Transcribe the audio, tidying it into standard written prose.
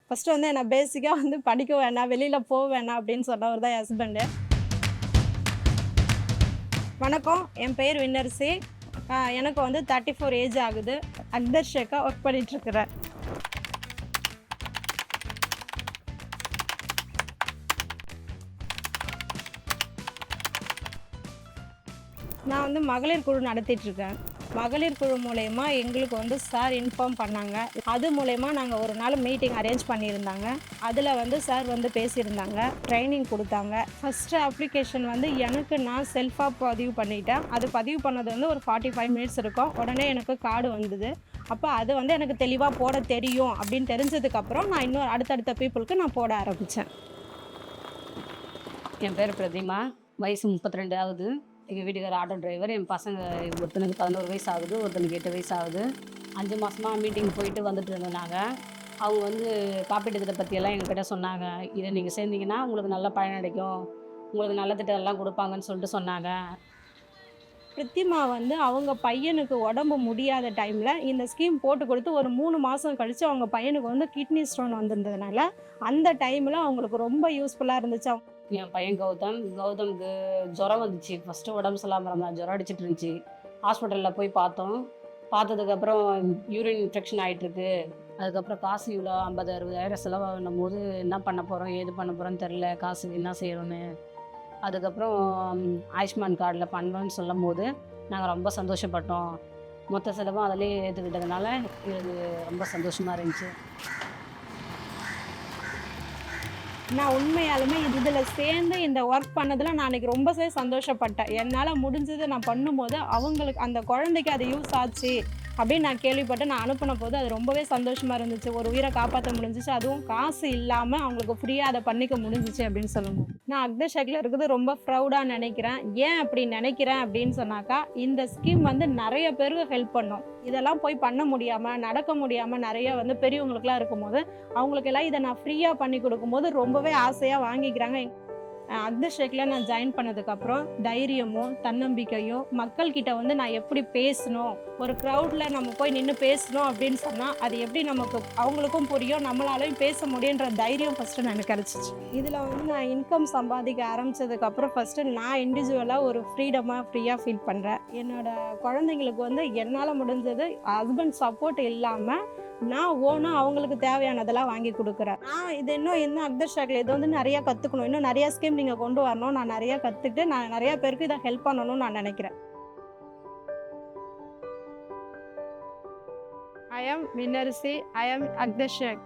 First வந்து என்ன பேசிக்கா வந்து படிக்க வேணாம், வெளியில போ வேணாம் அப்படின்னு சொன்னவர் தான் என் ஹஸ்பண்டு. வணக்கம், என் பேர் விண்ணரசி. எனக்கு வந்து 34 ஏஜ் ஆகுது. Akhtar Sheikha work பண்ணிட்டுருக்கிறேன். நான் வந்து மகளிர் குழு நடத்திட்டுருக்கேன். மகளிர் குழு மூலயமா எங்களுக்கு வந்து சார் இன்ஃபார்ம் பண்ணாங்க. அது மூலயமா நாங்கள் ஒரு நாள் மீட்டிங் அரேஞ்ச் பண்ணியிருந்தாங்க. அதில் வந்து சார் வந்து பேசியிருந்தாங்க, ட்ரைனிங் கொடுத்தாங்க. ஃபஸ்ட்டு அப்ளிகேஷன் வந்து எனக்கு நான் செல்ஃபாக பதிவு பண்ணிட்டேன். அது பதிவு பண்ணது வந்து ஒரு 45 மினிட்ஸ் இருக்கும். உடனே எனக்கு கார்டு வந்தது. அப்போ அது வந்து எனக்கு தெளிவாக போட தெரியும் அப்படின்னு தெரிஞ்சதுக்கப்புறம் நான் இன்னும் அடுத்தடுத்த பீப்புளுக்கு நான் போட ஆரம்பித்தேன். என் பேர் பிரதிமா. வயசு 32 ஆகுது. எங்கள் வீட்டுக்காரர் ஆட்டோ டிரைவர். என் பசங்க ஒருத்தனுக்கு 11 வயசு ஆகுது, ஒருத்தனுக்கு 8 வயசு ஆகுது. 5 மாதமா மீட்டிங் போயிட்டு வந்துட்டு இருந்தோம் நாங்கள். அவங்க வந்து காப்பீட்டு திட்டத்தை பற்றியெல்லாம் எங்ககிட்ட சொன்னாங்க. இதை நீங்கள் சேர்ந்தீங்கன்னா உங்களுக்கு நல்ல பயன் கிடைக்கும், உங்களுக்கு நல்ல திட்டம்லாம் கொடுப்பாங்கன்னு சொல்லிட்டு சொன்னாங்க. பிரித்திமா வந்து அவங்க பையனுக்கு உடம்பு முடியாத டைமில் இந்த ஸ்கீம் போட்டு கொடுத்து ஒரு 3 மாதம் கழித்து அவங்க பையனுக்கு வந்து கிட்னி ஸ்டோன் வந்திருந்ததுனால அந்த டைமில் அவங்களுக்கு ரொம்ப யூஸ்ஃபுல்லாக இருந்துச்சு. என் பையன் கௌதமுக்கு ஜுரம் வந்துச்சு. ஃபஸ்ட்டு உடம்பு சரியில்லாம இருந்தான், ஜுரம் அடிச்சிட்டு இருந்துச்சு. ஹாஸ்பிட்டலில் போய் பார்த்தோம். பார்த்ததுக்கப்புறம் யூரின் இன்ஃபெக்ஷன் ஆகிட்டுருக்கு. அதுக்கப்புறம் காசு இவ்வளோ 50,000 செலவாகும் போது என்ன பண்ண போகிறோம், ஏது பண்ண போகிறோன்னு தெரில, காசு என்ன செய்கிறோன்னு. அதுக்கப்புறம் ஆயுஷ்மான் கார்டில் பண்ணுறோன்னு சொல்லும் போது நாங்கள் ரொம்ப சந்தோஷப்பட்டோம். மொத்த செலவும் அதிலே ஏற்றுக்கிட்டதுனால எங்களுக்கு ரொம்ப சந்தோஷமாக இருந்துச்சு. நான் உண்மையாலுமே இதில் சேர்ந்து இந்த ஒர்க் பண்ணதில் நான் அன்றைக்கி ரொம்பவே சந்தோஷப்பட்டேன். என்னால் முடிஞ்சதை நான் பண்ணும்போது அவங்களுக்கு அந்த குழந்தைக்கு அது யூஸ் ஆச்சு அப்படின்னு நான் கேள்விப்பட்டு நான் அனுப்பின போது அது ரொம்பவே சந்தோஷமாக இருந்துச்சு. ஒரு உயிரை காப்பாற்ற முடிஞ்சிச்சு, அதுவும் காசு இல்லாமல் அவங்களுக்கு ஃப்ரீயாக அதை பண்ணிக்க முடிஞ்சிச்சு அப்படின்னு சொல்லணும். நான் அக்தர் ஷேக்கில் இருக்குது ரொம்ப ப்ரௌடாக நினைக்கிறேன். ஏன் அப்படி நினைக்கிறேன் அப்படின்னு சொன்னாக்கா, இந்த ஸ்கீம் வந்து நிறைய பேருக்கு ஹெல்ப் பண்ணும். இதெல்லாம் போய் பண்ண முடியாமல், நடக்க முடியாமல் நிறைய வந்து பெரியவங்களுக்குலாம் இருக்கும்போது அவங்களுக்கெல்லாம் இதை நான் ஃப்ரீயாக பண்ணி கொடுக்கும்போது ரொம்பவே ஆசையாக வாங்கிக்கிறாங்க. அக்தர் ஷேக்கில் நான் ஜாயின் பண்ணதுக்கப்புறம் தைரியமும் தன்னம்பிக்கையும் மக்கள்கிட்ட வந்து நான் எப்படி பேசணும், ஒரு க்ரௌடில் நம்ம போய் நின்று பேசணும் அப்படின்னு சொன்னால் அது எப்படி நமக்கு அவங்களுக்கும் புரியும், நம்மளாலையும் பேச முடியுன்ற தைரியம் ஃபஸ்ட்டு எனக்கு கிடச்சிச்சு. இதில் வந்து நான் இன்கம் சம்பாதிக்க ஆரம்பித்ததுக்கப்புறம் ஃபஸ்ட்டு நான் இண்டிவிஜுவலாக ஒரு ஃப்ரீயாக ஃபீல் பண்ணுறேன். என்னோடய குழந்தைங்களுக்கு வந்து என்னால் முடிஞ்சது ஹஸ்பண்ட் சப்போர்ட் இல்லாமல் நான் ஓனாக அவங்களுக்கு தேவையானதெல்லாம் வாங்கி கொடுக்குறேன். இது இன்னும் அக்தர் ஷேக்கில் இது வந்து நிறையா கற்றுக்கணும், இன்னும் நிறையா ஸ்கீம் நீங்கள் கொண்டு வரணும், நான் நிறையா கற்றுக்கிட்டு நான் நிறையா பேருக்கு இதை ஹெல்ப் பண்ணணும்னு நான் நினைக்கிறேன். I am Vinarsi. I am Agdar Sheikh.